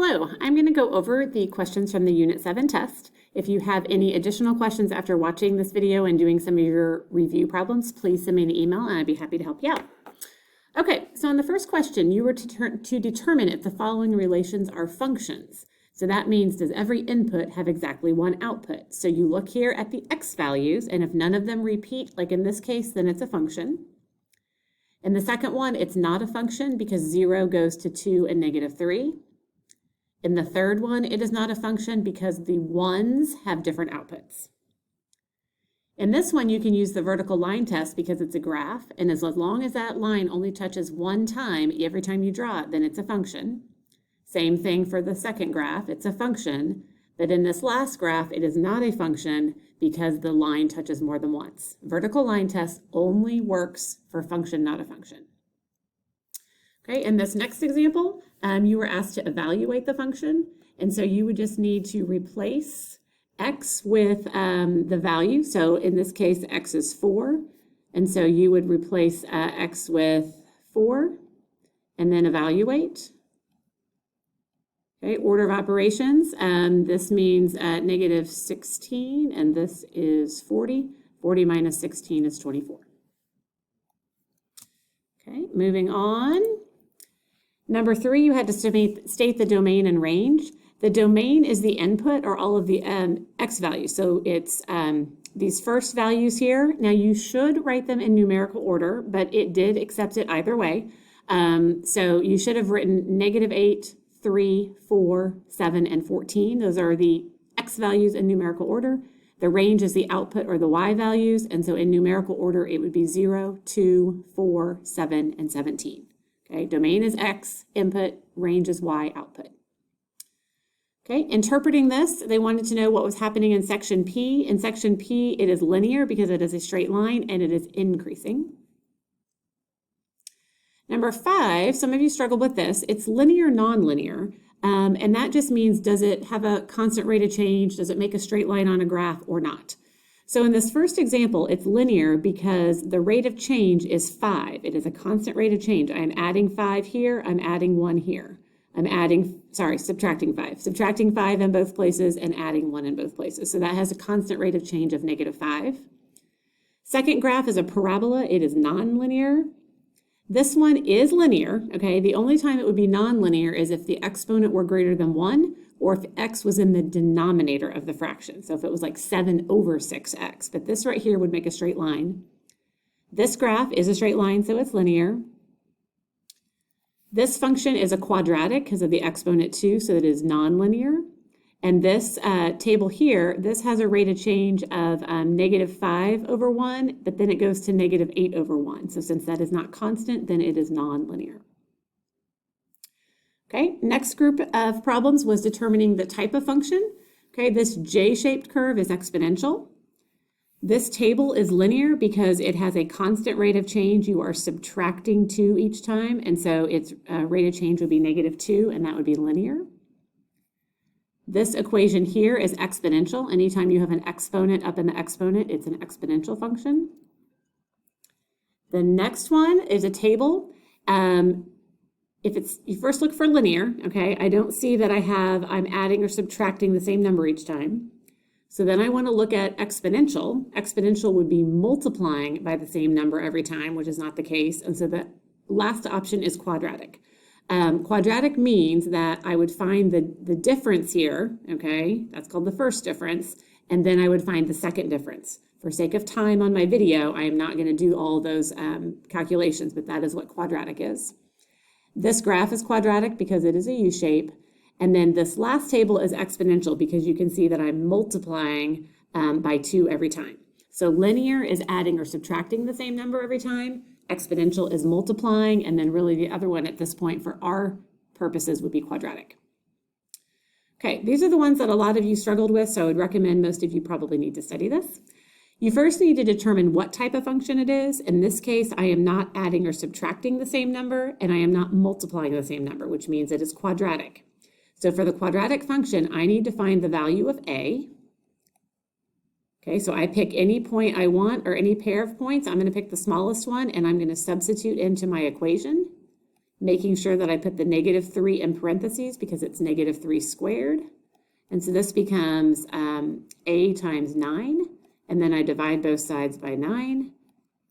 Hello, I'm going to go over the questions from the Unit 7 test. If you have any additional questions after watching this video and doing some of your review problems, please send me an email and I'd be happy to help you out. Okay, so in the first question, you were to determine if the following relations are functions. So that means, does every input have exactly one output? So you look here at the x values, and if none of them repeat, like in this case, then it's a function. In the second one, it's not a function because 0 goes to 2 and -3. In the third one, it is not a function because the ones have different outputs. In this one, you can use the vertical line test because it's a graph, and as long as that line only touches one time every time you draw it, then it's a function. Same thing for the second graph, it's a function, but in this last graph, it is not a function because the line touches more than once. Vertical line test only works for function, not a function. Okay, in this next example, you were asked to evaluate the function, and so you would just need to replace x with the value. So in this case, x is 4, and so you would replace x with 4, and then evaluate. Okay, order of operations, this means -16, and this is 40. 40 minus 16 is 24. Okay, moving on. Number 3, you had to state the domain and range. The domain is the input or all of the x values. So it's these first values here. Now you should write them in numerical order, but it did accept it either way. So you should have written -8, 3, 4, 7, and 14. Those are the x values in numerical order. The range is the output or the y values. And so in numerical order, it would be 0, 2, 4, 7, and 17. Okay, domain is x, input, range is y, output. Okay, interpreting this, they wanted to know what was happening in section P. In section P, it is linear because it is a straight line and it is increasing. Number 5, some of you struggled with this. It's linear, nonlinear, and that just means, does it have a constant rate of change? Does it make a straight line on a graph or not? So in this first example, it's linear because the rate of change is 5. It is a constant rate of change. I'm adding 5 here, I'm adding 1 here. Subtracting 5. Subtracting 5 in both places and adding 1 in both places. So that has a constant rate of change of -5. Second graph is a parabola. It is nonlinear. This one is linear, okay? The only time it would be nonlinear is if the exponent were greater than 1 or if x was in the denominator of the fraction. So if it was like 7/6x, but this right here would make a straight line. This graph is a straight line, so it's linear. This function is a quadratic because of the exponent 2, so it is nonlinear. And this table here, this has a rate of change of -5/1, but then it goes to -8/1. So since that is not constant, then it is nonlinear. Okay, next group of problems was determining the type of function. Okay, this J-shaped curve is exponential. This table is linear because it has a constant rate of change. You are subtracting 2 each time, and so its rate of change would be -2, and that would be linear. This equation here is exponential. Anytime you have an exponent up in the exponent, it's an exponential function. The next one is a table. You first look for linear, okay? I don't see that I'm adding or subtracting the same number each time. So then I want to look at exponential. Exponential would be multiplying by the same number every time, which is not the case. And so the last option is quadratic. Quadratic means that I would find the difference here, okay? That's called the first difference. And then I would find the second difference. For sake of time on my video, I am not going to do all those calculations, but that is what quadratic is. This graph is quadratic because it is a U shape. And then this last table is exponential because you can see that I'm multiplying by 2 every time. So linear is adding or subtracting the same number every time. Exponential is multiplying, and then really the other one at this point for our purposes would be quadratic. Okay, these are the ones that a lot of you struggled with, so I would recommend most of you probably need to study this. You first need to determine what type of function it is. In this case, I am not adding or subtracting the same number, and I am not multiplying the same number, which means it is quadratic. So for the quadratic function, I need to find the value of a. Okay, so I pick any point I want or any pair of points. I'm going to pick the smallest one, and I'm going to substitute into my equation. making sure that I put the -3 in parentheses because it's -3 squared. And so this becomes a times 9, and then I divide both sides by 9,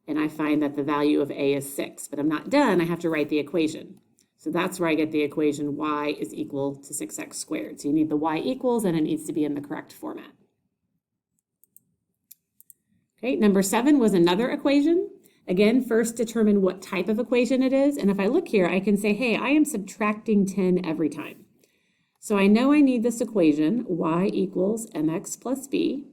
and I find that the value of a is 6. But I'm not done, I have to write the equation. So that's where I get the equation y is equal to 6x squared. So you need the y equals, and it needs to be in the correct format. Okay, number 7 was another equation. Again, first determine what type of equation it is. And if I look here, I can say, hey, I am subtracting 10 every time. So I know I need this equation, y equals mx plus b.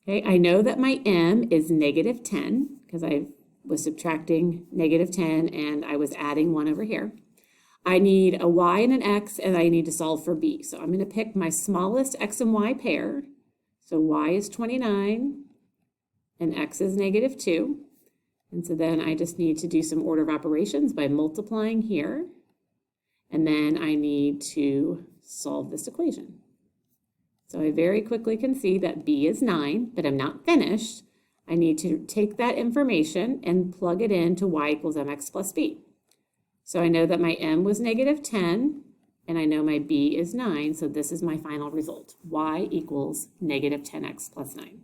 Okay, I know that my m is -10 because I was subtracting -10 and I was adding 1 over here. I need a y and an x, and I need to solve for b. So I'm going to pick my smallest x and y pair. So y is 29 and x is -2. And so then I just need to do some order of operations by multiplying here. And then I need to solve this equation. So I very quickly can see that b is 9, but I'm not finished. I need to take that information and plug it into y equals mx plus b. So I know that my m was -10, and I know my b is 9, so this is my final result. Y equals -10x plus 9.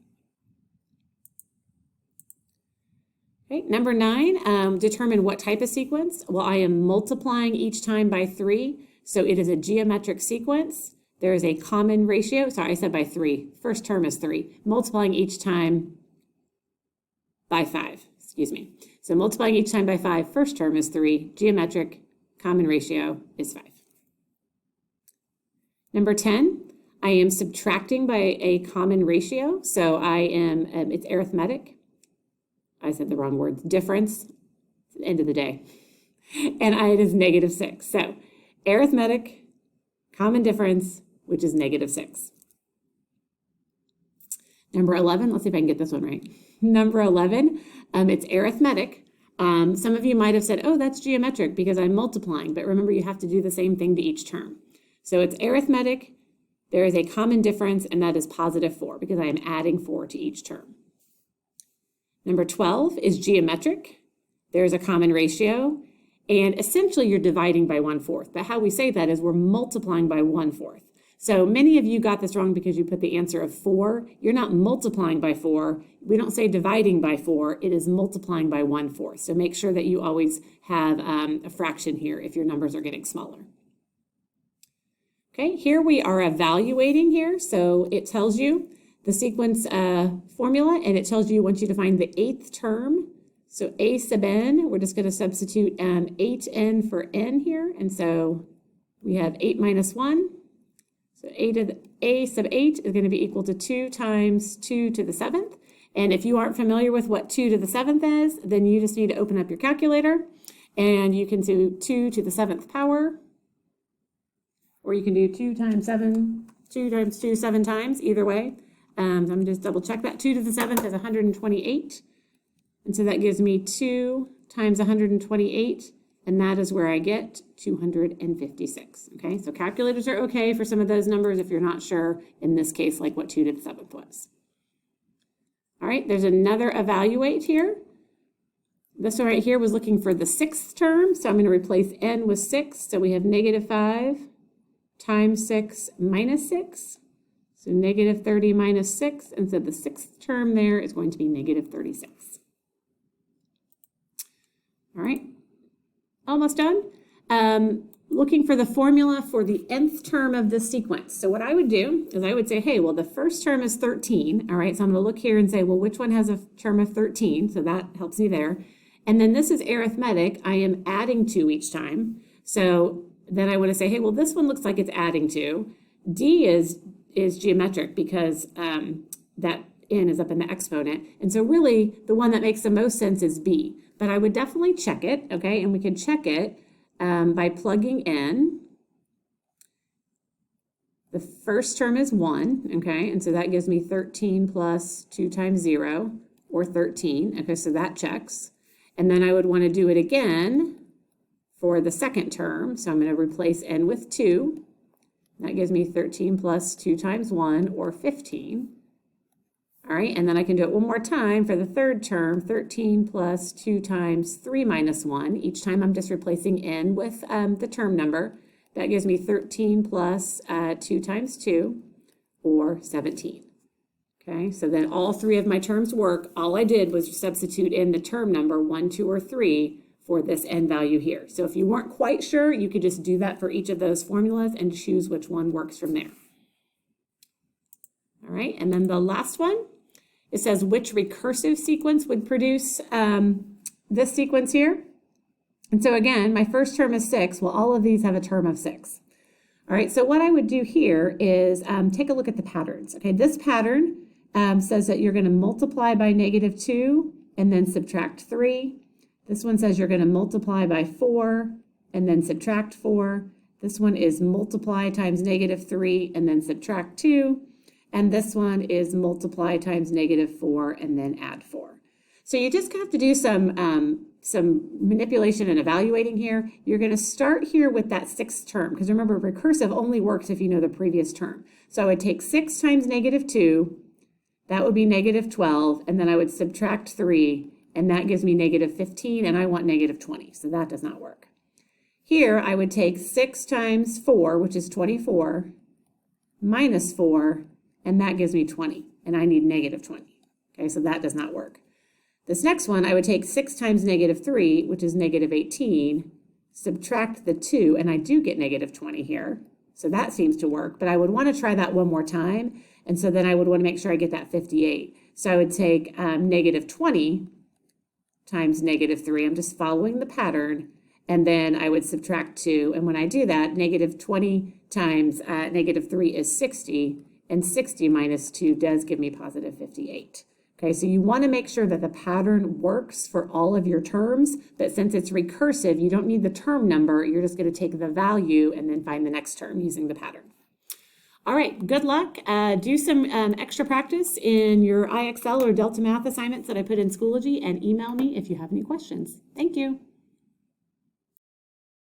Okay, number 9, determine what type of sequence. Well, I am multiplying each time by 3, so it is a geometric sequence. There is a common ratio. Sorry, I said by 3. First term is 3. Multiplying each time by 5, excuse me. So multiplying each time by 5, first term is 3. Geometric, common ratio is 5. Number 10, I am subtracting by a common ratio. So I am, it's arithmetic. I said the wrong words, difference, it's the end of the day. And it is -6. So arithmetic, common difference, which is -6. Number 11, let's see if I can get this one right. Number 11, it's arithmetic. Some of you might have said, oh, that's geometric because I'm multiplying. But remember, you have to do the same thing to each term. So it's arithmetic. There is a common difference, and that is +4 because I am adding 4 to each term. Number 12 is geometric. There's a common ratio, and essentially you're dividing by 1/4. But how we say that is we're multiplying by 1/4. So many of you got this wrong because you put the answer of 4. You're not multiplying by 4. We don't say dividing by 4. It is multiplying by 1/4. So make sure that you always have a fraction here if your numbers are getting smaller. Okay, here we are evaluating here. So it tells you the sequence formula, and it tells you wants you to find the 8th term. So a sub n, we're just going to substitute 8n for n here. And so we have 8 minus 1. So a sub 8 is going to be equal to 2 times 2 to the 7th. And if you aren't familiar with what 2 to the 7th is, then you just need to open up your calculator, and you can do 2 to the 7th power, or you can do 2 times 2 7 times, either way. I'm going to just double check that. 2 to the 7th is 128. And so that gives me 2 times 128, and that is where I get 256. Okay, so calculators are okay for some of those numbers if you're not sure, in this case, like what 2 to the 7th was. All right, there's another evaluate here. This one right here was looking for the 6th term, so I'm going to replace n with 6. So we have -5 times 6 minus 6. So -30 minus 6, and so the 6th term there is going to be -36. All right, almost done. Looking for the formula for the nth term of this sequence. So what I would do is I would say, hey, well, the first term is 13. All right, so I'm going to look here and say, well, which one has a term of 13? So that helps me there. And then this is arithmetic. I am adding 2 each time. So then I want to say, hey, well, this one looks like it's adding 2. D is geometric because that n is up in the exponent. And so really the one that makes the most sense is B. But I would definitely check it, okay? And we can check it by plugging in. The first term is 1, okay? And so that gives me 13 plus 2 times 0, or 13. Okay, so that checks. And then I would want to do it again for the second term. So I'm going to replace n with 2. That gives me 13 plus 2 times 1, or 15. All right, and then I can do it one more time for the third term, 13 plus 2 times 3 minus 1. Each time I'm just replacing n with the term number. That gives me 13 plus 2 times 2, or 17. Okay, so then all three of my terms work. All I did was substitute in the term number 1, 2, or 3 for this n value here. So if you weren't quite sure, you could just do that for each of those formulas and choose which one works from there. All right, and then the last one, it says which recursive sequence would produce this sequence here. And so again, my first term is 6. Well, all of these have a term of 6. All right, so what I would do here is take a look at the patterns. Okay, this pattern says that you're going to multiply by -2 and then subtract 3. This one says you're going to multiply by 4 and then subtract 4. This one is multiply times -3 and then subtract 2. And this one is multiply times -4 and then add 4. So you just have to do some manipulation and evaluating here. You're going to start here with that 6th term, because remember, recursive only works if you know the previous term. So I would take 6 times -2, that would be -12, and then I would subtract 3, and that gives me -15, and I want -20, so that does not work. Here, I would take 6 times 4, which is 24, minus 4, and that gives me 20, and I need -20. Okay, so that does not work. This next one, I would take 6 times -3, which is -18, subtract the 2, and I do get -20 here. So that seems to work, but I would want to try that one more time, and so then I would want to make sure I get that 58. So I would take -20 times -3. I'm just following the pattern, and then I would subtract 2, and when I do that, -20 times -3 is 60, and 60 minus 2 does give me positive 58. Okay, so you want to make sure that the pattern works for all of your terms, but since it's recursive, you don't need the term number. You're just going to take the value and then find the next term using the pattern. All right, good luck. Do some extra practice in your IXL or Delta Math assignments that I put in Schoology, and email me if you have any questions. Thank you.